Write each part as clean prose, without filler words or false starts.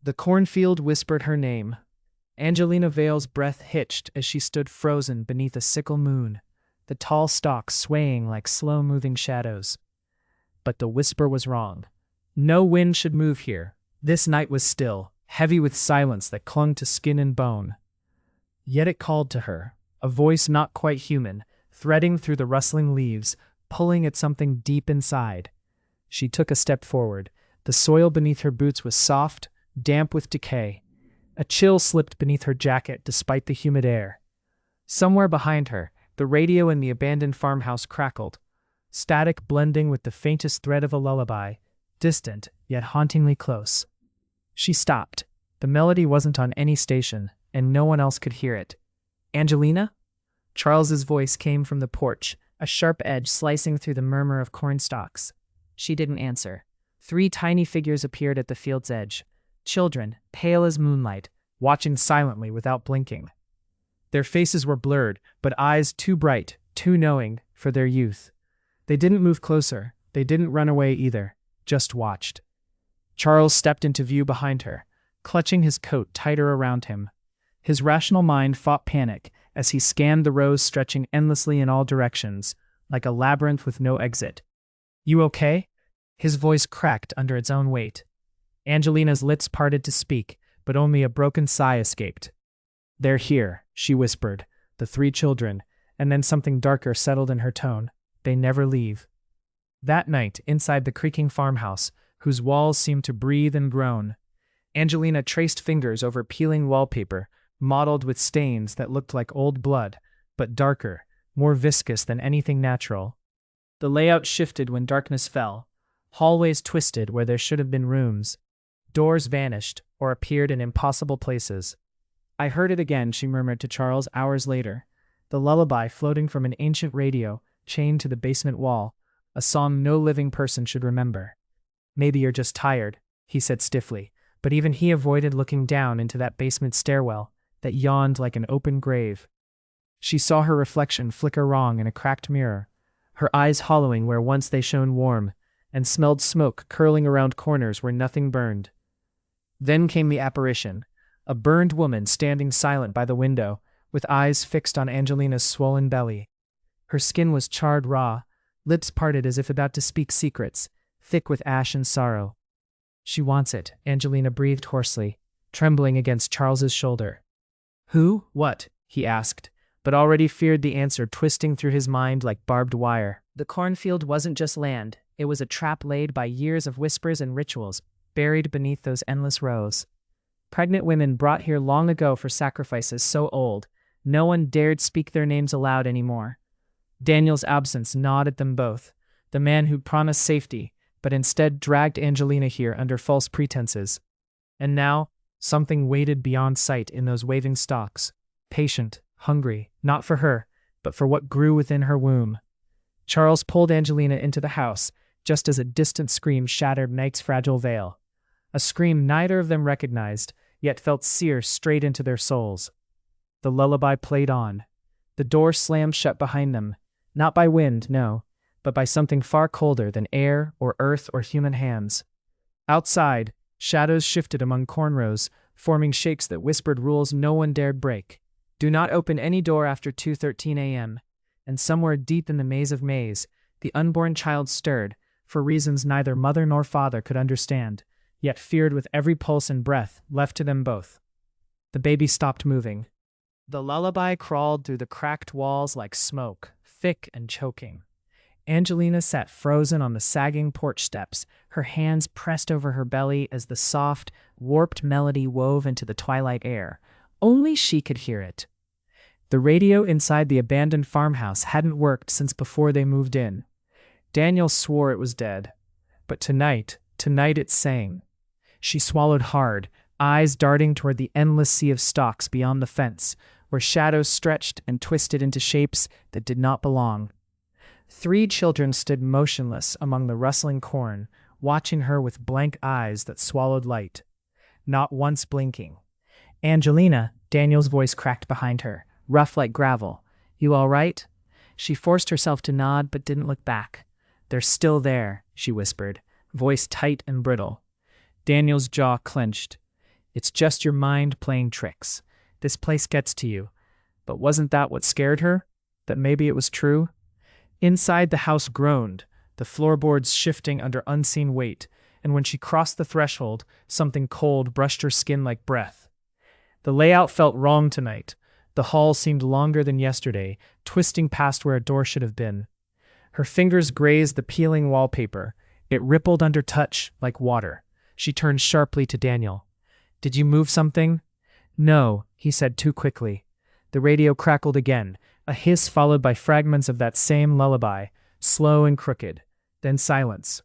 The cornfield whispered her name. Angelina Vale's breath hitched as she stood frozen beneath a sickle moon, the tall stalks swaying like slow-moving shadows. But the whisper was wrong. No wind should move here. This night was still, heavy with silence that clung to skin and bone. Yet it called to her, a voice not quite human, threading through the rustling leaves, pulling at something deep inside. She took a step forward. The soil beneath her boots was soft, damp with decay. A chill slipped beneath her jacket despite the humid air. Somewhere behind her, the radio in the abandoned farmhouse crackled, static blending with the faintest thread of a lullaby, distant yet hauntingly close. She stopped. The melody wasn't on any station, and no one else could hear it. "Angelina?" Charles's voice came from the porch, a sharp edge slicing through the murmur of corn stalks. She didn't answer. 3 tiny figures appeared at the field's edge. Children, pale as moonlight, watching silently without blinking. Their faces were blurred, but eyes too bright, too knowing, for their youth. They didn't move closer. They didn't run away either, just watched. Charles stepped into view behind her, clutching his coat tighter around him. His rational mind fought panic as he scanned the rows stretching endlessly in all directions, like a labyrinth with no exit. "You okay?" His voice cracked under its own weight. Angelina's lips parted to speak, but only a broken sigh escaped. "They're here," she whispered, "the 3 children," and then something darker settled in her tone. "They never leave." That night, inside the creaking farmhouse, whose walls seemed to breathe and groan, Angelina traced fingers over peeling wallpaper, mottled with stains that looked like old blood, but darker, more viscous than anything natural. The layout shifted when darkness fell. Hallways twisted where there should have been rooms. Doors vanished or appeared in impossible places. "I heard it again," she murmured to Charles hours later. The lullaby floating from an ancient radio, chained to the basement wall, a song no living person should remember. "Maybe you're just tired," he said stiffly, but even he avoided looking down into that basement stairwell that yawned like an open grave. She saw her reflection flicker wrong in a cracked mirror, her eyes hollowing where once they shone warm, and smelled smoke curling around corners where nothing burned. Then came the apparition, a burned woman standing silent by the window, with eyes fixed on Angelina's swollen belly. Her skin was charred raw, lips parted as if about to speak secrets, thick with ash and sorrow. "She wants it," Angelina breathed hoarsely, trembling against Charles's shoulder. "Who? What?" he asked, but already feared the answer twisting through his mind like barbed wire. The cornfield wasn't just land, it was a trap laid by years of whispers and rituals, buried beneath those endless rows. Pregnant women brought here long ago for sacrifices so old, no one dared speak their names aloud anymore. Daniel's absence gnawed at them both, the man who promised safety, but instead dragged Angelina here under false pretenses. And now, something waited beyond sight in those waving stalks, patient, hungry, not for her, but for what grew within her womb. Charles pulled Angelina into the house, just as a distant scream shattered night's fragile veil. A scream neither of them recognized, yet felt sear straight into their souls. The lullaby played on. The door slammed shut behind them, not by wind, no, but by something far colder than air or earth or human hands. Outside, shadows shifted among cornrows, forming shapes that whispered rules no one dared break. "Do not open any door after 2:13 a.m., and somewhere deep in the maze of maze, the unborn child stirred, for reasons neither mother nor father could understand, yet feared with every pulse and breath left to them both. The baby stopped moving. The lullaby crawled through the cracked walls like smoke, thick and choking. Angelina sat frozen on the sagging porch steps, her hands pressed over her belly as the soft, warped melody wove into the twilight air. Only she could hear it. The radio inside the abandoned farmhouse hadn't worked since before they moved in. Daniel swore it was dead. But tonight it sang. She swallowed hard, eyes darting toward the endless sea of stalks beyond the fence, where shadows stretched and twisted into shapes that did not belong. 3 children stood motionless among the rustling corn, watching her with blank eyes that swallowed light, not once blinking. "Angelina," Daniel's voice cracked behind her, rough like gravel. "You all right?" She forced herself to nod but didn't look back. "They're still there," she whispered, voice tight and brittle. Daniel's jaw clenched. It's just your mind playing tricks. This place gets to you. But wasn't that what scared her? That maybe it was true? Inside, the house groaned, the floorboards shifting under unseen weight, and when she crossed the threshold, something cold brushed her skin like breath. The layout felt wrong tonight. The hall seemed longer than yesterday, twisting past where a door should have been. Her fingers grazed the peeling wallpaper. It rippled under touch like water. She turned sharply to Daniel. "Did you move something?" "No," he said too quickly. The radio crackled again, a hiss followed by fragments of that same lullaby, slow and crooked. Then silence.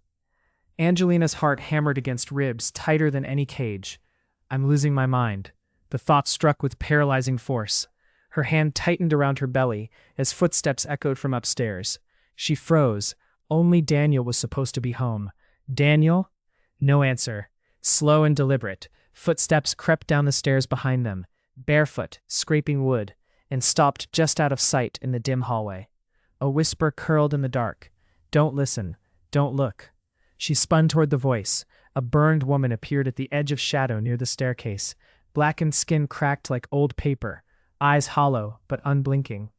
Angelina's heart hammered against ribs tighter than any cage. "I'm losing my mind." The thought struck with paralyzing force. Her hand tightened around her belly as footsteps echoed from upstairs. She froze. Only Daniel was supposed to be home. Daniel? No answer. Slow and deliberate, footsteps crept down the stairs behind them, barefoot, scraping wood, and stopped just out of sight in the dim hallway. A whisper curled in the dark. "Don't listen. Don't look." She spun toward the voice. A burned woman appeared at the edge of shadow near the staircase, blackened skin cracked like old paper, eyes hollow but unblinking.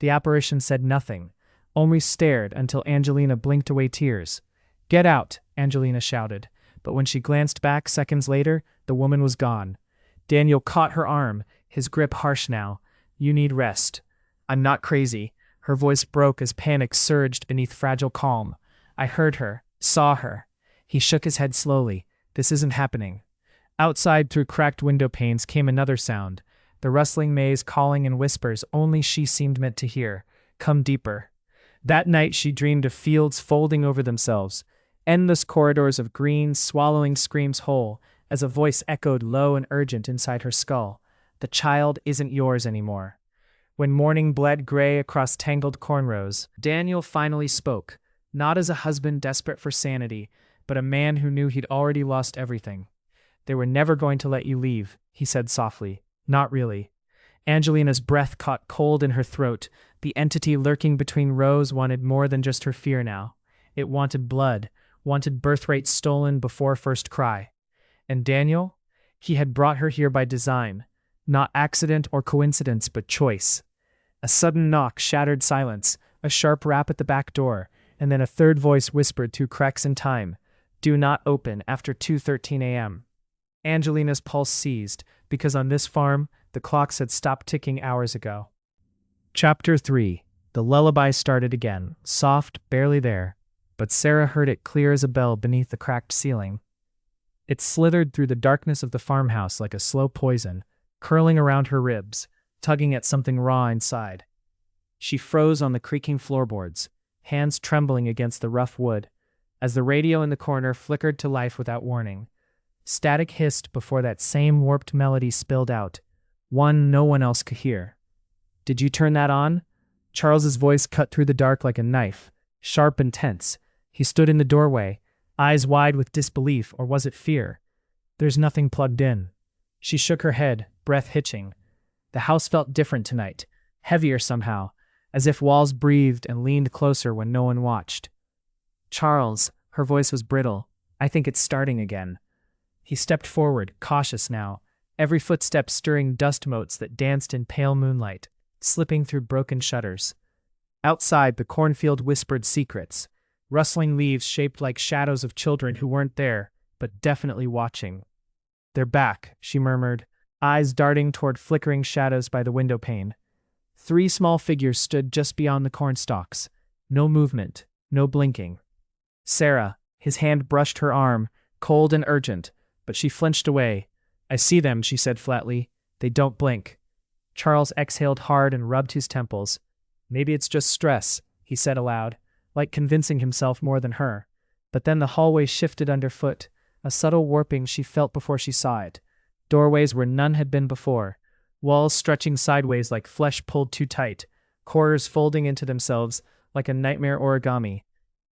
The apparition said nothing, only stared until Angelina blinked away tears. "Get out," Angelina shouted, but when she glanced back seconds later, the woman was gone. Daniel caught her arm, his grip harsh now. "You need rest." "I'm not crazy." Her voice broke as panic surged beneath fragile calm. "I heard her, saw her." He shook his head slowly. "This isn't happening." Outside, through cracked window panes, came another sound, the rustling maze calling in whispers only she seemed meant to hear. "Come deeper." That night she dreamed of fields folding over themselves, endless corridors of green swallowing screams whole, as a voice echoed low and urgent inside her skull. "The child isn't yours anymore." When morning bled gray across tangled cornrows, Daniel finally spoke, not as a husband desperate for sanity, but a man who knew he'd already lost everything. "They were never going to let you leave," he said softly. "Not really." Angelina's breath caught cold in her throat. The entity lurking between rows wanted more than just her fear now. It wanted blood, wanted birthright stolen before first cry. And Daniel? He had brought her here by design. Not accident or coincidence, but choice. A sudden knock shattered silence, a sharp rap at the back door, and then a third voice whispered through cracks in time, "Do not open after 2:13 a.m." Angelina's pulse seized, because on this farm, the clocks had stopped ticking hours ago. Chapter 3. The lullaby started again, soft, barely there, but Sarah heard it clear as a bell beneath the cracked ceiling. It slithered through the darkness of the farmhouse like a slow poison, curling around her ribs, tugging at something raw inside. She froze on the creaking floorboards, hands trembling against the rough wood, as the radio in the corner flickered to life without warning. Static hissed before that same warped melody spilled out, one no one else could hear. "Did you turn that on?" Charles's voice cut through the dark like a knife, sharp and tense. He stood in the doorway, eyes wide with disbelief, or was it fear? "There's nothing plugged in." She shook her head, breath hitching. The house felt different tonight, heavier somehow, as if walls breathed and leaned closer when no one watched. "Charles," her voice was brittle, "I think it's starting again." He stepped forward, cautious now, every footstep stirring dust motes that danced in pale moonlight, slipping through broken shutters. Outside, the cornfield whispered secrets, rustling leaves shaped like shadows of children who weren't there, but definitely watching. "They're back," she murmured, eyes darting toward flickering shadows by the window pane. 3 small figures stood just beyond the cornstalks. No movement, no blinking. "Sarah," his hand brushed her arm, cold and urgent, but she flinched away. "I see them," she said flatly. "They don't blink." Charles exhaled hard and rubbed his temples. "Maybe it's just stress," he said aloud, like convincing himself more than her. But then the hallway shifted underfoot, a subtle warping she felt before she saw it. Doorways where none had been before, walls stretching sideways like flesh pulled too tight, corners folding into themselves like a nightmare origami.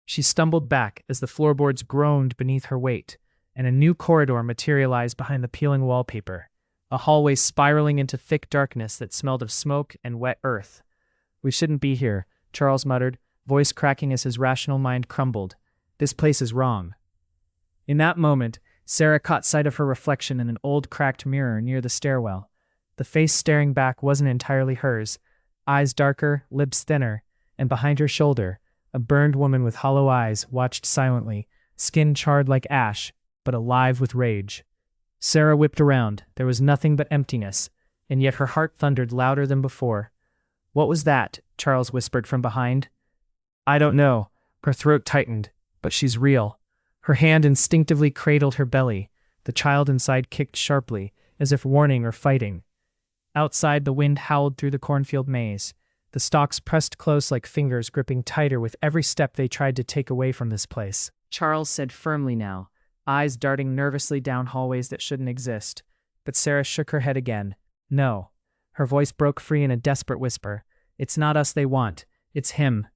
She stumbled back as the floorboards groaned beneath her weight, and a new corridor materialized behind the peeling wallpaper, a hallway spiraling into thick darkness that smelled of smoke and wet earth. "We shouldn't be here," Charles muttered, voice cracking as his rational mind crumbled. "This place is wrong." In that moment, Sarah caught sight of her reflection in an old cracked mirror near the stairwell. The face staring back wasn't entirely hers, eyes darker, lips thinner, and behind her shoulder, a burned woman with hollow eyes watched silently, skin charred like ash, but alive with rage. Sarah whipped around. There was nothing but emptiness, and yet her heart thundered louder than before. "What was that?" Charles whispered from behind. "I don't know." Her throat tightened. "But she's real." Her hand instinctively cradled her belly. The child inside kicked sharply, as if warning or fighting. Outside, the wind howled through the cornfield maze. The stalks pressed close like fingers gripping tighter with every step they tried to take away from this place. Charles said firmly now, eyes darting nervously down hallways that shouldn't exist. But Sarah shook her head again. "No." Her voice broke free in a desperate whisper. "It's not us they want. It's him."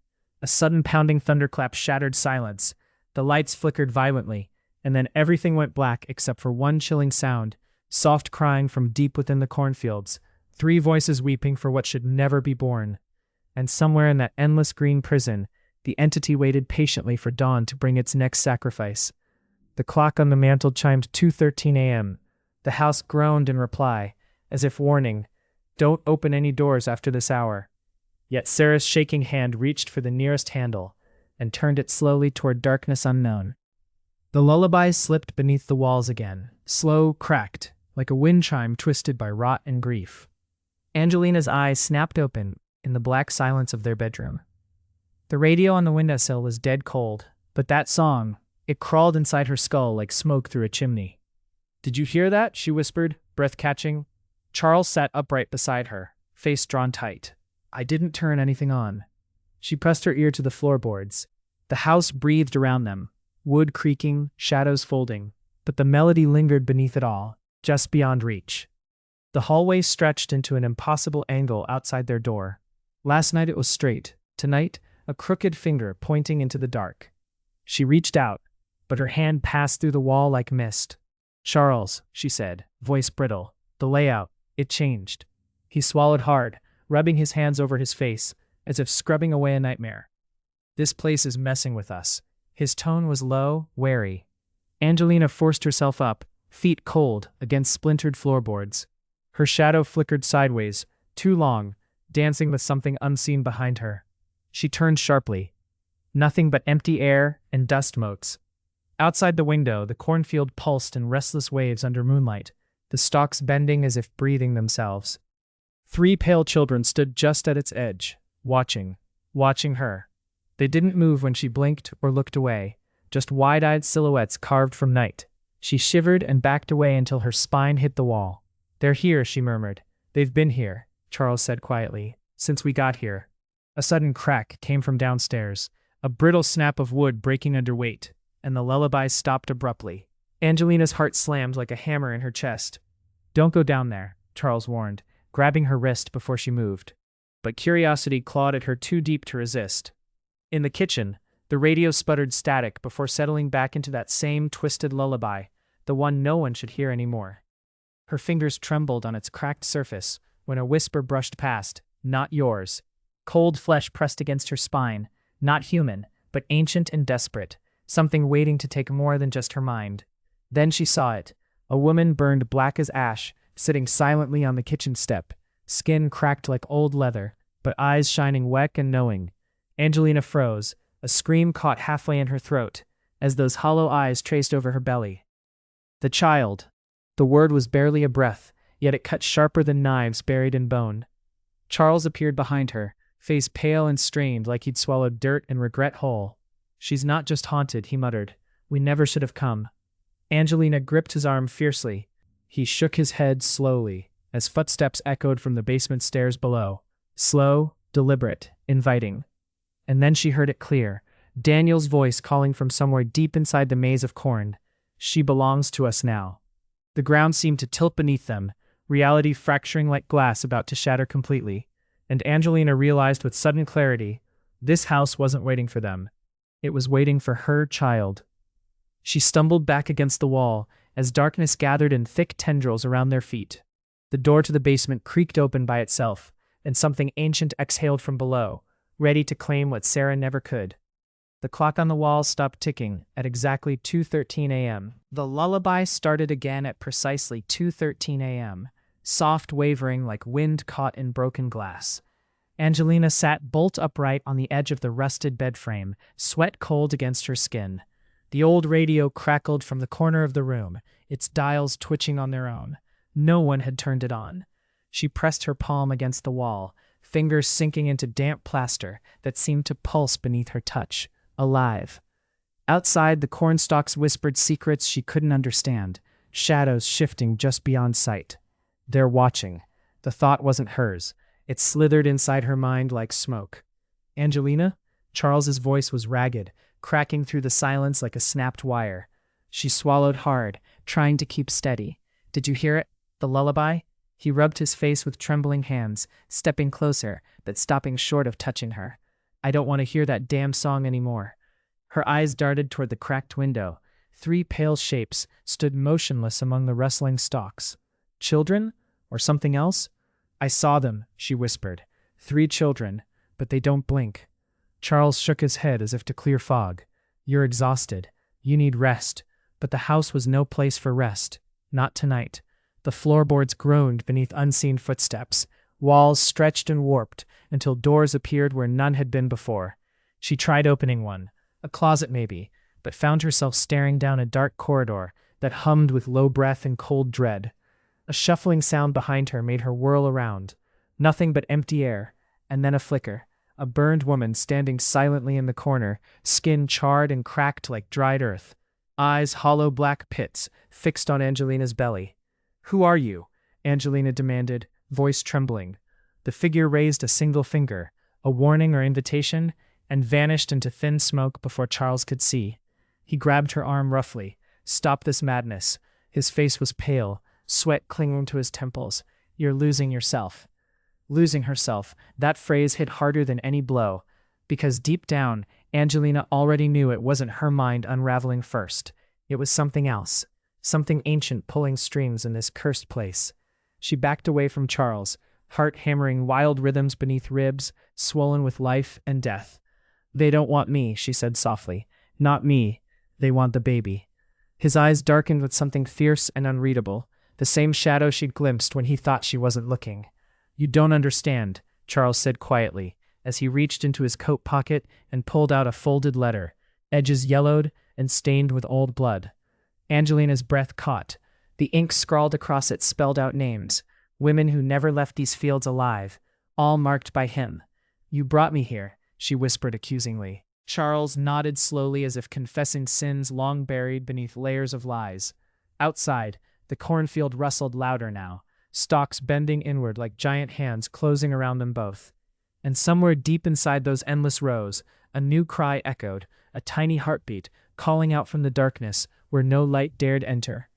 A sudden pounding thunderclap shattered silence. The lights flickered violently, and then everything went black except for one chilling sound, soft crying from deep within the cornfields, 3 voices weeping for what should never be born. And somewhere in that endless green prison, the entity waited patiently for dawn to bring its next sacrifice. The clock on the mantel chimed 2:13 a.m. The house groaned in reply, as if warning, "Don't open any doors after this hour." Yet Sarah's shaking hand reached for the nearest handle and turned it slowly toward darkness unknown. The lullabies slipped beneath the walls again, slow, cracked, like a wind chime twisted by rot and grief. Angelina's eyes snapped open in the black silence of their bedroom. The radio on the windowsill was dead cold, but that song, it crawled inside her skull like smoke through a chimney. "Did you hear that?" she whispered, breath catching. Charles sat upright beside her, face drawn tight. "I didn't turn anything on." She pressed her ear to the floorboards. The house breathed around them, wood creaking, shadows folding, but the melody lingered beneath it all, just beyond reach. The hallway stretched into an impossible angle outside their door. Last night it was straight. Tonight, a crooked finger pointing into the dark. She reached out, but her hand passed through the wall like mist. "Charles," she said, voice brittle. The layout, it changed. He swallowed hard, rubbing his hands over his face, as if scrubbing away a nightmare. "This place is messing with us." His tone was low, wary. Angelina forced herself up, feet cold, against splintered floorboards. Her shadow flickered sideways, too long, dancing with something unseen behind her. She turned sharply. Nothing but empty air and dust motes. Outside the window, the cornfield pulsed in restless waves under moonlight, the stalks bending as if breathing themselves. 3 pale children stood just at its edge, watching her. They didn't move when she blinked or looked away, just wide-eyed silhouettes carved from night. She shivered and backed away until her spine hit the wall. "They're here," she murmured. "They've been here," Charles said quietly, "since we got here." A sudden crack came from downstairs, a brittle snap of wood breaking under weight, and the lullaby stopped abruptly. Angelina's heart slammed like a hammer in her chest. "Don't go down there," Charles warned, grabbing her wrist before she moved. But curiosity clawed at her too deep to resist. In the kitchen, the radio sputtered static before settling back into that same twisted lullaby, the one no one should hear anymore. Her fingers trembled on its cracked surface when a whisper brushed past, "Not yours." Cold flesh pressed against her spine, not human, but ancient and desperate, something waiting to take more than just her mind. Then she saw it, a woman burned black as ash, sitting silently on the kitchen step, skin cracked like old leather, but eyes shining wet and knowing. Angelina froze, a scream caught halfway in her throat, as those hollow eyes traced over her belly. The child. The word was barely a breath, yet it cut sharper than knives buried in bone. Charles appeared behind her, face pale and strained like he'd swallowed dirt and regret whole. "She's not just haunted," he muttered. "We never should have come." Angelina gripped his arm fiercely. He shook his head slowly, as footsteps echoed from the basement stairs below. Slow, deliberate, inviting. And then she heard it clear, Daniel's voice calling from somewhere deep inside the maze of corn. "She belongs to us now." The ground seemed to tilt beneath them, reality fracturing like glass about to shatter completely. And Angelina realized with sudden clarity, this house wasn't waiting for them. It was waiting for her child. She stumbled back against the wall as darkness gathered in thick tendrils around their feet. The door to the basement creaked open by itself, and something ancient exhaled from below, ready to claim what Sarah never could. The clock on the wall stopped ticking at exactly 2:13 a.m. The lullaby started again at precisely 2:13 a.m., soft wavering like wind caught in broken glass. Angelina sat bolt upright on the edge of the rusted bed frame, sweat cold against her skin. The old radio crackled from the corner of the room, its dials twitching on their own. No one had turned it on. She pressed her palm against the wall, fingers sinking into damp plaster that seemed to pulse beneath her touch. Alive. Outside, the cornstalks whispered secrets she couldn't understand, shadows shifting just beyond sight. They're watching. The thought wasn't hers. It slithered inside her mind like smoke. Angelina? Charles's voice was ragged, cracking through the silence like a snapped wire. She swallowed hard, trying to keep steady. Did you hear it? The lullaby? He rubbed his face with trembling hands, stepping closer, but stopping short of touching her. I don't want to hear that damn song anymore. Her eyes darted toward the cracked window. 3 pale shapes stood motionless among the rustling stalks. Children? Or something else? I saw them, she whispered. 3 children, but they don't blink. Charles shook his head as if to clear fog. You're exhausted. You need rest. But the house was no place for rest. Not tonight. The floorboards groaned beneath unseen footsteps. Walls stretched and warped until doors appeared where none had been before. She tried opening one, a closet maybe, but found herself staring down a dark corridor that hummed with low breath and cold dread. A shuffling sound behind her made her whirl around. Nothing but empty air, and then a flicker. A burned woman standing silently in the corner, skin charred and cracked like dried earth. Eyes hollow black pits fixed on Angelina's belly. Who are you? Angelina demanded, voice trembling. The figure raised a single finger, a warning or invitation, and vanished into thin smoke before Charles could see. He grabbed her arm roughly. Stop this madness. His face was pale, sweat clinging to his temples. You're losing yourself. Losing herself. That phrase hit harder than any blow, because deep down, Angelina already knew it wasn't her mind unraveling first. It was something else. Something ancient pulling strings in this cursed place. She backed away from Charles, heart hammering wild rhythms beneath ribs, swollen with life and death. They don't want me, she said softly. Not me. They want the baby. His eyes darkened with something fierce and unreadable, the same shadow she'd glimpsed when he thought she wasn't looking. You don't understand, Charles said quietly, as he reached into his coat pocket and pulled out a folded letter, edges yellowed and stained with old blood. Angelina's breath caught. The ink scrawled across it spelled out names, women who never left these fields alive, all marked by him. You brought me here, she whispered accusingly. Charles nodded slowly as if confessing sins long buried beneath layers of lies. Outside, the cornfield rustled louder now, stalks bending inward like giant hands closing around them both. And somewhere deep inside those endless rows, a new cry echoed, a tiny heartbeat, calling out from the darkness where no light dared enter.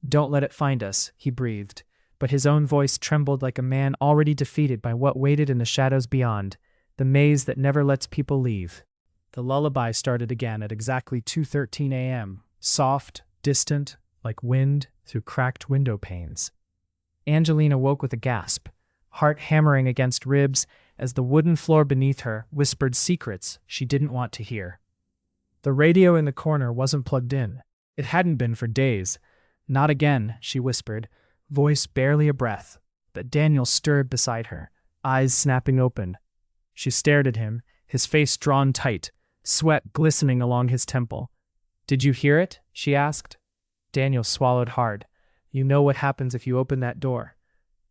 Don't let it find us, he breathed, but his own voice trembled like a man already defeated by what waited in the shadows beyond, the maze that never lets people leave. The lullaby started again at exactly 2:13 a.m., soft, distant, like wind through cracked window panes. Angelina woke with a gasp, heart hammering against ribs as the wooden floor beneath her whispered secrets she didn't want to hear. The radio in the corner wasn't plugged in. It hadn't been for days. Not again, she whispered, voice barely a breath. But Daniel stirred beside her, eyes snapping open. She stared at him, his face drawn tight, sweat glistening along his temple. Did you hear it? She asked. Daniel swallowed hard. You know what happens if you open that door.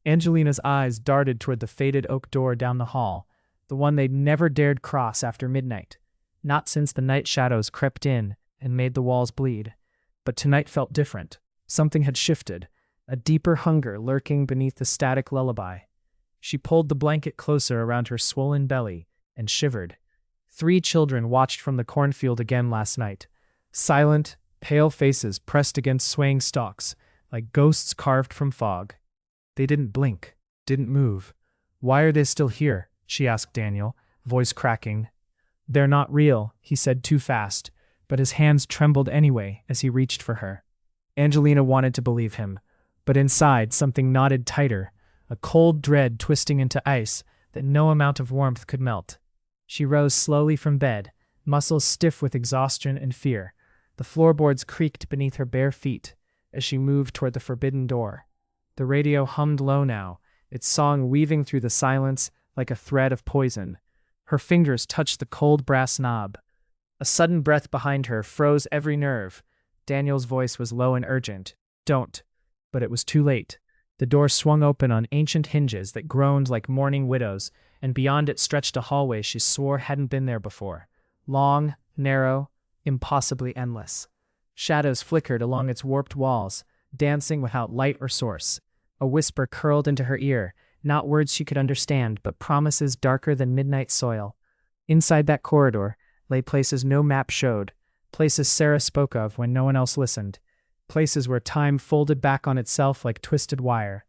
Angelina's eyes darted toward the faded oak door down the hall, the one they'd never dared cross after midnight. Not since the night shadows crept in and made the walls bleed. But tonight felt different. Something had shifted, a deeper hunger lurking beneath the static lullaby. She pulled the blanket closer around her swollen belly and shivered. 3 children watched from the cornfield again last night. Silent, pale faces pressed against swaying stalks, like ghosts carved from fog. They didn't blink, didn't move. Why are they still here? She asked Daniel, voice cracking. They're not real, he said too fast, but his hands trembled anyway as he reached for her. Angelina wanted to believe him, but inside something knotted tighter, a cold dread twisting into ice that no amount of warmth could melt. She rose slowly from bed, muscles stiff with exhaustion and fear. The floorboards creaked beneath her bare feet as she moved toward the forbidden door. The radio hummed low now, its song weaving through the silence like a thread of poison. Her fingers touched the cold brass knob. A sudden breath behind her froze every nerve. Daniel's voice was low and urgent. "Don't." But it was too late. The door swung open on ancient hinges that groaned like mourning widows, and beyond it stretched a hallway she swore hadn't been there before. Long, narrow, impossibly endless. Shadows flickered along its warped walls, dancing without light or source. A whisper curled into her ear, not words she could understand, but promises darker than midnight soil. Inside that corridor lay places no map showed, places Sarah spoke of when no one else listened, places where time folded back on itself like twisted wire.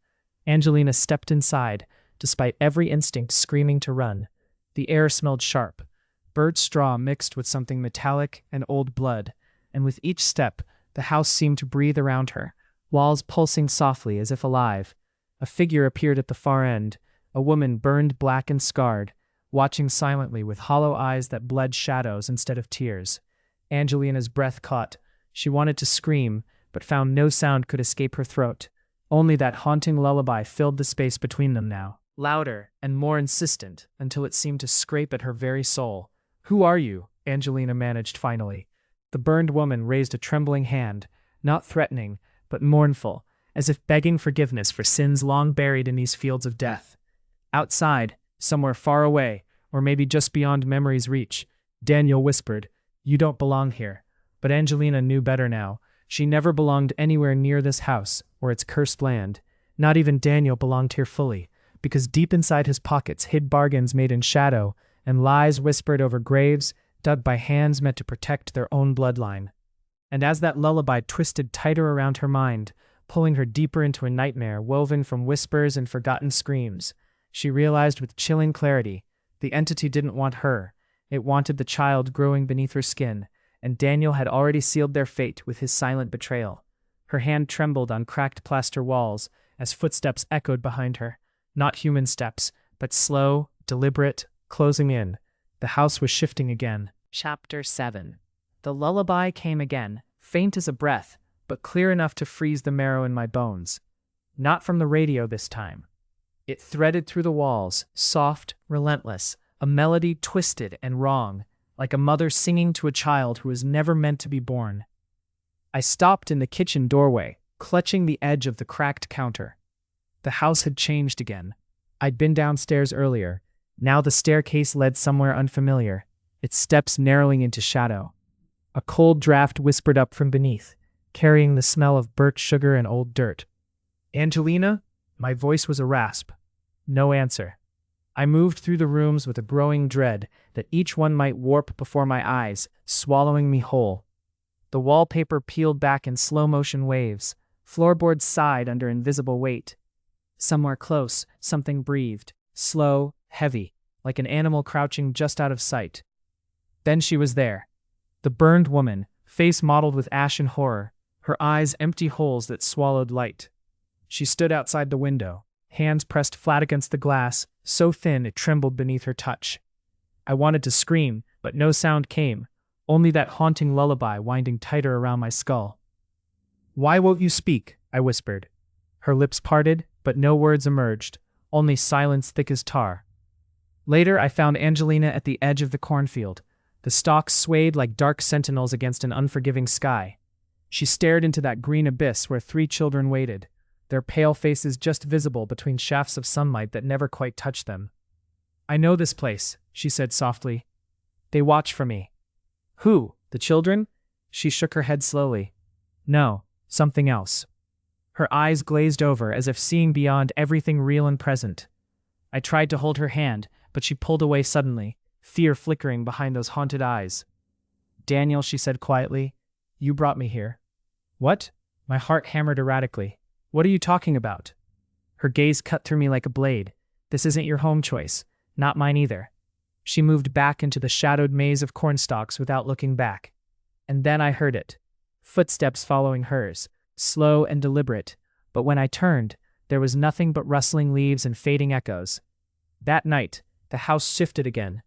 Angelina stepped inside, despite every instinct screaming to run. The air smelled sharp, bird straw mixed with something metallic and old blood, and with each step, the house seemed to breathe around her, walls pulsing softly as if alive. A figure appeared at the far end, a woman burned black and scarred, watching silently with hollow eyes that bled shadows instead of tears. Angelina's breath caught. She wanted to scream, but found no sound could escape her throat. Only that haunting lullaby filled the space between them now, louder and more insistent, until it seemed to scrape at her very soul. "Who are you?" Angelina managed finally. The burned woman raised a trembling hand, not threatening, but mournful, as if begging forgiveness for sins long buried in these fields of death. Outside, somewhere far away, or maybe just beyond memory's reach, Daniel whispered, "You don't belong here." But Angelina knew better now. She never belonged anywhere near this house or its cursed land. Not even Daniel belonged here fully, because deep inside his pockets hid bargains made in shadow and lies whispered over graves dug by hands meant to protect their own bloodline. And as that lullaby twisted tighter around her mind, pulling her deeper into a nightmare woven from whispers and forgotten screams, she realized with chilling clarity, the entity didn't want her. It wanted the child growing beneath her skin, and Daniel had already sealed their fate with his silent betrayal. Her hand trembled on cracked plaster walls as footsteps echoed behind her. Not human steps, but slow, deliberate, closing in. The house was shifting again. Chapter 7. The lullaby came again, faint as a breath, but clear enough to freeze the marrow in my bones. Not from the radio this time. It threaded through the walls, soft, relentless, a melody twisted and wrong, like a mother singing to a child who was never meant to be born. I stopped in the kitchen doorway, clutching the edge of the cracked counter. The house had changed again. I'd been downstairs earlier. Now the staircase led somewhere unfamiliar, its steps narrowing into shadow. A cold draft whispered up from beneath, carrying the smell of burnt sugar and old dirt. "Angelina?" My voice was a rasp. No answer. I moved through the rooms with a growing dread that each one might warp before my eyes, swallowing me whole. The wallpaper peeled back in slow-motion waves. Floorboards sighed under invisible weight. Somewhere close, something breathed, slow, heavy, like an animal crouching just out of sight. Then she was there. The burned woman, face mottled with ash and horror, her eyes empty holes that swallowed light. She stood outside the window, hands pressed flat against the glass, so thin it trembled beneath her touch. I wanted to scream, but no sound came, only that haunting lullaby winding tighter around my skull. "Why won't you speak?" I whispered. Her lips parted, but no words emerged, only silence thick as tar. Later, I found Angelina at the edge of the cornfield. The stalks swayed like dark sentinels against an unforgiving sky. She stared into that green abyss where 3 children waited, their pale faces just visible between shafts of sunlight that never quite touched them. "I know this place," she said softly. "They watch for me." "Who? The children?" She shook her head slowly. "No, something else." Her eyes glazed over as if seeing beyond everything real and present. I tried to hold her hand, but she pulled away suddenly, fear flickering behind those haunted eyes. "Daniel," she said quietly, "you brought me here." "What?" My heart hammered erratically. "What are you talking about?" Her gaze cut through me like a blade. "This isn't your home choice. Not mine either." She moved back into the shadowed maze of cornstalks without looking back. And then I heard it. Footsteps following hers, slow and deliberate, but when I turned, there was nothing but rustling leaves and fading echoes. That night, the house shifted again.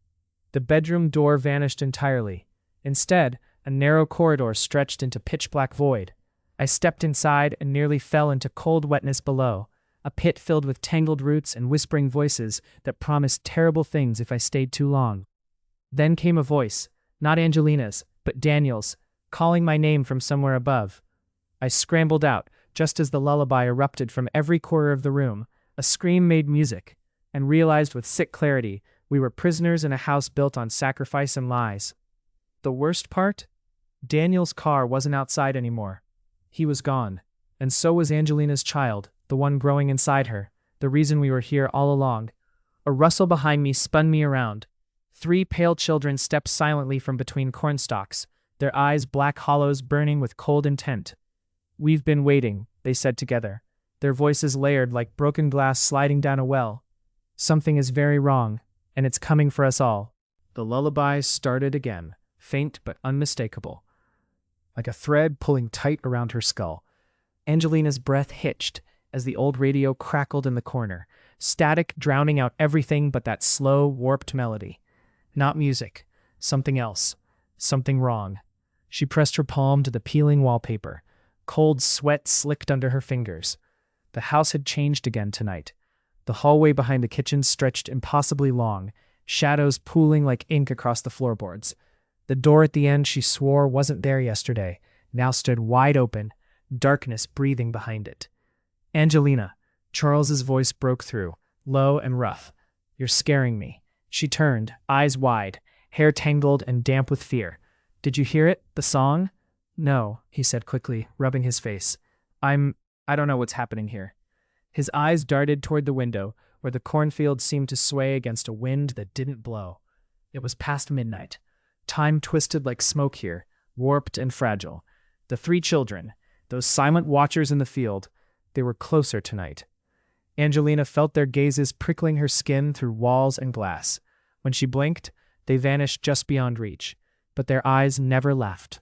The bedroom door vanished entirely. Instead, a narrow corridor stretched into pitch-black void. I stepped inside and nearly fell into cold wetness below, a pit filled with tangled roots and whispering voices that promised terrible things if I stayed too long. Then came a voice, not Angelina's, but Daniel's, calling my name from somewhere above. I scrambled out, just as the lullaby erupted from every corner of the room. A scream made music, and realized with sick clarity we were prisoners in a house built on sacrifice and lies. The worst part? Daniel's car wasn't outside anymore. He was gone, and so was Angelina's child, the one growing inside her, the reason we were here all along. A rustle behind me spun me around. 3 pale children stepped silently from between cornstalks, their eyes black hollows burning with cold intent. "We've been waiting," they said together, their voices layered like broken glass sliding down a well. "Something is very wrong, and it's coming for us all." The lullaby started again, faint but unmistakable, like a thread pulling tight around her skull. Angelina's breath hitched as the old radio crackled in the corner, static drowning out everything but that slow, warped melody. Not music, something else, something wrong. She pressed her palm to the peeling wallpaper. Cold sweat slicked under her fingers. The house had changed again tonight. The hallway behind the kitchen stretched impossibly long, shadows pooling like ink across the floorboards. The door at the end she swore wasn't there yesterday now stood wide open, darkness breathing behind it. "Angelina," Charles's voice broke through, low and rough. "You're scaring me." She turned, eyes wide, hair tangled and damp with fear. "Did you hear it, the song?" "No," he said quickly, rubbing his face. I don't know what's happening here." His eyes darted toward the window, where the cornfields seemed to sway against a wind that didn't blow. It was past midnight. Time twisted like smoke here, warped and fragile. The 3 children, those silent watchers in the field, they were closer tonight. Angelina felt their gazes prickling her skin through walls and glass. When she blinked, they vanished just beyond reach, but their eyes never left.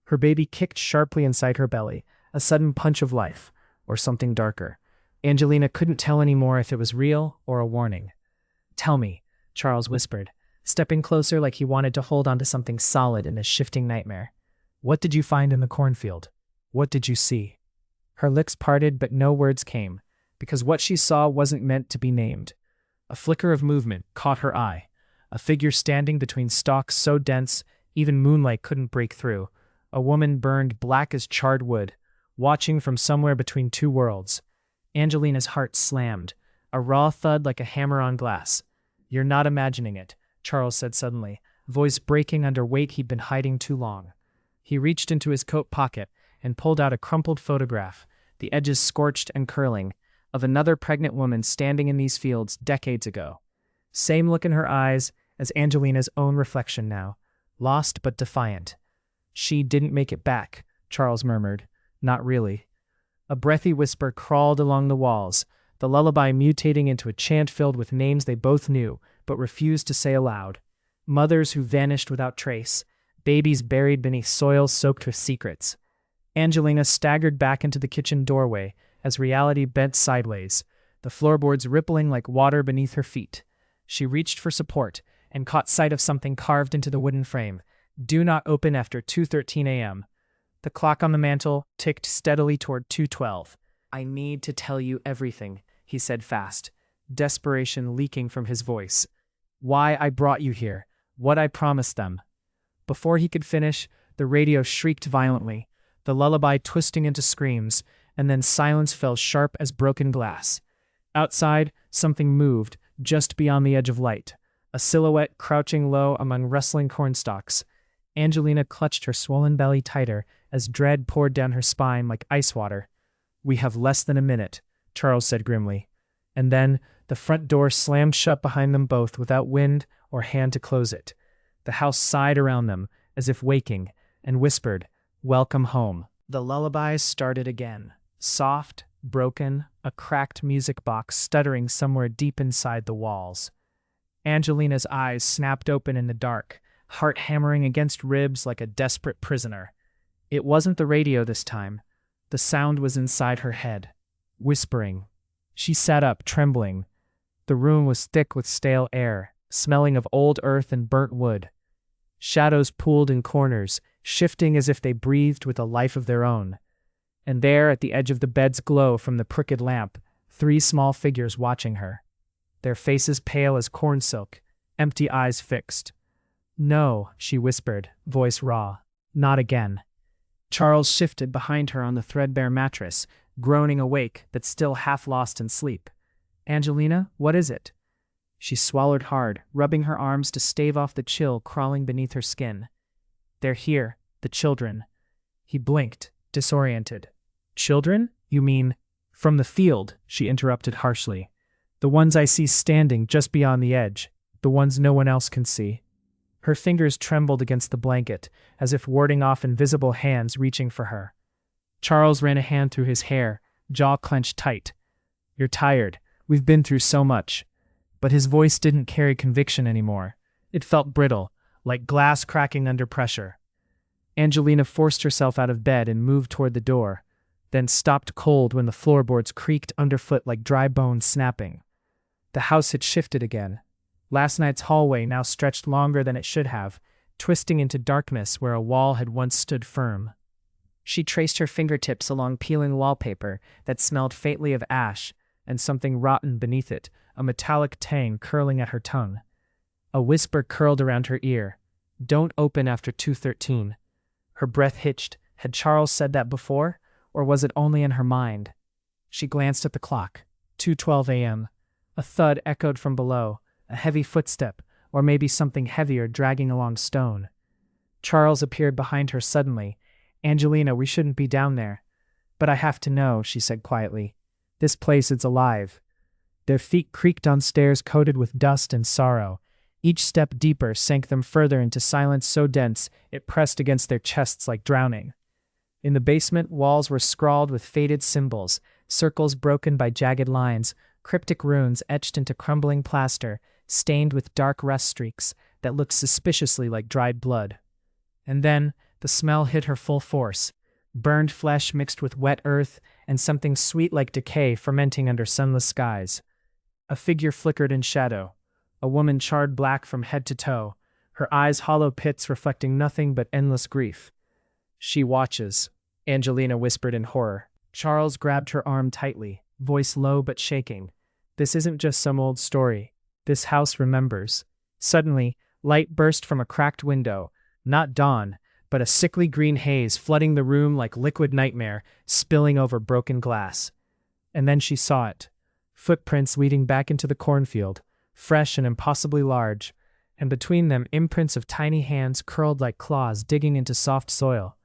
Her baby kicked sharply inside her belly, a sudden punch of life, or something darker. Angelina couldn't tell anymore if it was real or a warning. "Tell me," Charles whispered, stepping closer like he wanted to hold onto something solid in a shifting nightmare. "What did you find in the cornfield? What did you see?" Her lips parted, but no words came, because what she saw wasn't meant to be named. A flicker of movement caught her eye, a figure standing between stalks so dense even moonlight couldn't break through, a woman burned black as charred wood, watching from somewhere between 2 worlds. Angelina's heart slammed, a raw thud like a hammer on glass. "You're not imagining it," Charles said suddenly, voice breaking under weight he'd been hiding too long. He reached into his coat pocket and pulled out a crumpled photograph, the edges scorched and curling, of another pregnant woman standing in these fields decades ago. Same look in her eyes as Angelina's own reflection now, lost but defiant. "She didn't make it back," Charles murmured. "Not really." A breathy whisper crawled along the walls, the lullaby mutating into a chant filled with names they both knew, but refused to say aloud. Mothers who vanished without trace, babies buried beneath soil soaked with secrets. Angelina staggered back into the kitchen doorway as reality bent sideways, the floorboards rippling like water beneath her feet. She reached for support and caught sight of something carved into the wooden frame. "Do not open after 2:13 a.m. The clock on the mantel ticked steadily toward 2:12. "I need to tell you everything," he said fast, desperation leaking from his voice. "Why I brought you here, what I promised them." Before he could finish, the radio shrieked violently, the lullaby twisting into screams, and then silence fell sharp as broken glass. Outside, something moved, just beyond the edge of light, a silhouette crouching low among rustling cornstalks. Angelina clutched her swollen belly tighter as dread poured down her spine like ice water. "We have less than a minute," Charles said grimly. And then the front door slammed shut behind them both without wind or hand to close it. The house sighed around them, as if waking, and whispered, "Welcome home." The lullaby started again, soft, broken, a cracked music box stuttering somewhere deep inside the walls. Angelina's eyes snapped open in the dark, heart hammering against ribs like a desperate prisoner. It wasn't the radio this time. The sound was inside her head, whispering. She sat up, trembling. The room was thick with stale air, smelling of old earth and burnt wood. Shadows pooled in corners, shifting as if they breathed with a life of their own. And there, at the edge of the bed's glow from the pricked lamp, 3 small figures watching her. Their faces pale as corn silk, empty eyes fixed. "No," she whispered, voice raw. "Not again." Charles shifted behind her on the threadbare mattress, groaning awake but still half lost in sleep. "Angelina, what is it?" She swallowed hard, rubbing her arms to stave off the chill crawling beneath her skin. "They're here, the children." He blinked, disoriented. "Children? You mean—" "From the field," she interrupted harshly. "The ones I see standing just beyond the edge, the ones no one else can see." Her fingers trembled against the blanket, as if warding off invisible hands reaching for her. Charles ran a hand through his hair, jaw clenched tight. "You're tired. We've been through so much." But his voice didn't carry conviction anymore. It felt brittle, like glass cracking under pressure. Angelina forced herself out of bed and moved toward the door, then stopped cold when the floorboards creaked underfoot like dry bones snapping. The house had shifted again. Last night's hallway now stretched longer than it should have, twisting into darkness where a wall had once stood firm. She traced her fingertips along peeling wallpaper that smelled faintly of ash and something rotten beneath it, a metallic tang curling at her tongue. A whisper curled around her ear. "Don't open after 2:13. Her breath hitched. Had Charles said that before, or was it only in her mind? She glanced at the clock. 2:12 a.m. A thud echoed from below, a heavy footstep, or maybe something heavier dragging along stone. Charles appeared behind her suddenly. "Angelina, we shouldn't be down there." "But I have to know," she said quietly. "This place is alive." Their feet creaked on stairs coated with dust and sorrow. Each step deeper sank them further into silence so dense it pressed against their chests like drowning. In the basement, walls were scrawled with faded symbols, circles broken by jagged lines, cryptic runes etched into crumbling plaster, stained with dark rust streaks that looked suspiciously like dried blood. And then, the smell hit her full force. Burned flesh mixed with wet earth, and something sweet like decay fermenting under sunless skies. A figure flickered in shadow. A woman charred black from head to toe, her eyes hollow pits reflecting nothing but endless grief. "She watches," Angelina whispered in horror. Charles grabbed her arm tightly, voice low but shaking. "This isn't just some old story. This house remembers." Suddenly, light burst from a cracked window, not dawn, but a sickly green haze flooding the room like liquid nightmare, spilling over broken glass. And then she saw it. Footprints leading back into the cornfield, fresh and impossibly large, and between them imprints of tiny hands curled like claws digging into soft soil.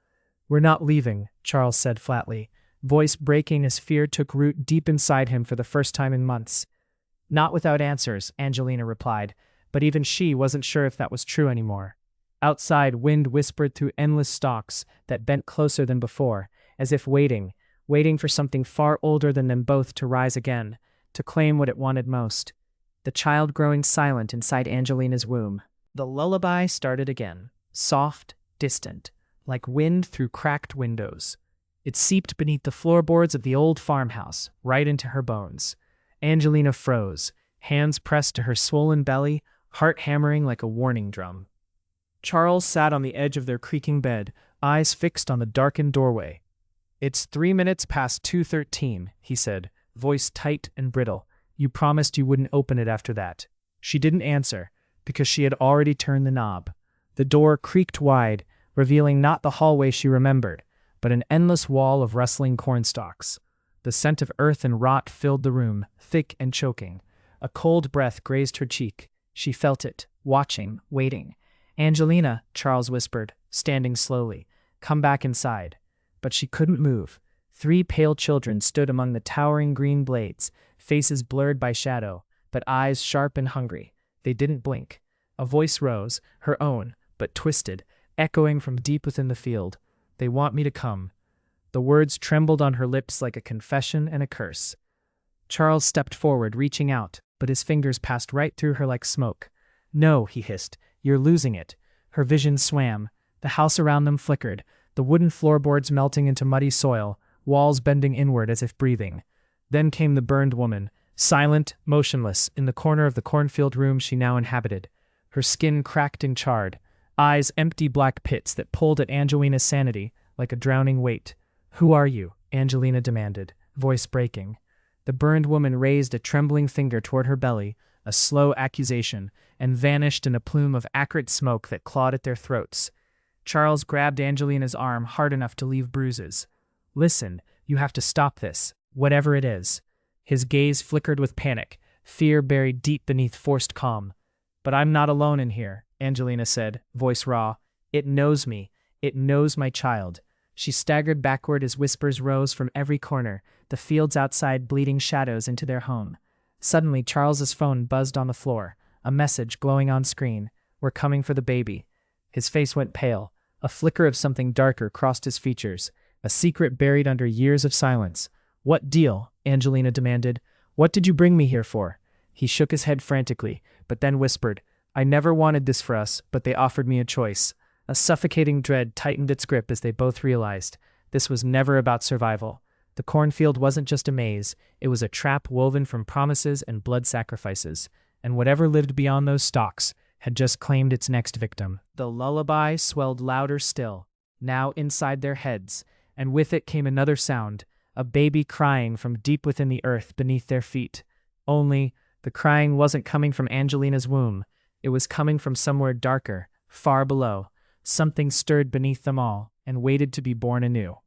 "We're not leaving," Charles said flatly, voice breaking as fear took root deep inside him for the first time in months. "Not without answers," Angelina replied, but even she wasn't sure if that was true anymore. Outside, wind whispered through endless stalks that bent closer than before, as if waiting for something far older than them both to rise again, to claim what it wanted most. The child growing silent inside Angelina's womb. The lullaby started again, soft, distant, like wind through cracked windows. It seeped beneath the floorboards of the old farmhouse, right into her bones. Angelina froze, hands pressed to her swollen belly, heart hammering like a warning drum. Charles sat on the edge of their creaking bed, eyes fixed on the darkened doorway. "It's 3 minutes past 2:13, he said, voice tight and brittle. "You promised you wouldn't open it after that." She didn't answer, because she had already turned the knob. The door creaked wide, revealing not the hallway she remembered, but an endless wall of rustling cornstalks. The scent of earth and rot filled the room, thick and choking. A cold breath grazed her cheek. She felt it, watching, waiting. "Angelina," Charles whispered, standing slowly. "Come back inside." But she couldn't move. 3 pale children stood among the towering green blades, faces blurred by shadow, but eyes sharp and hungry. They didn't blink. A voice rose, her own, but twisted, echoing from deep within the field. "They want me to come." The words trembled on her lips like a confession and a curse. Charles stepped forward, reaching out, but his fingers passed right through her like smoke. "No," he hissed. "You're losing it." Her vision swam. The house around them flickered, the wooden floorboards melting into muddy soil, walls bending inward as if breathing. Then came the burned woman, Silent, motionless, in the corner of the cornfield room she now inhabited, her skin cracked and charred, eyes empty black pits that pulled at Angelina's sanity like a drowning weight. "Who are you?" Angelina demanded, voice breaking. The burned woman raised a trembling finger toward her belly, a slow accusation, and vanished in a plume of acrid smoke that clawed at their throats. Charles grabbed Angelina's arm hard enough to leave bruises. "Listen, you have to stop this, whatever it is." His gaze flickered with panic, fear buried deep beneath forced calm. "But I'm not alone in here," Angelina said, voice raw. "It knows me. It knows my child." She staggered backward as whispers rose from every corner, the fields outside bleeding shadows into their home. Suddenly, Charles's phone buzzed on the floor, a message glowing on screen. "We're coming for the baby." His face went pale. A flicker of something darker crossed his features, a secret buried under years of silence. "What deal?" Angelina demanded. "What did you bring me here for?" He shook his head frantically, but then whispered, "I never wanted this for us, but they offered me a choice." A suffocating dread tightened its grip as they both realized this was never about survival. The cornfield wasn't just a maze, it was a trap woven from promises and blood sacrifices, and whatever lived beyond those stalks had just claimed its next victim. The lullaby swelled louder still, now inside their heads, and with it came another sound, a baby crying from deep within the earth beneath their feet. Only, the crying wasn't coming from Angelina's womb, it was coming from somewhere darker, far below. Something stirred beneath them all, and waited to be born anew.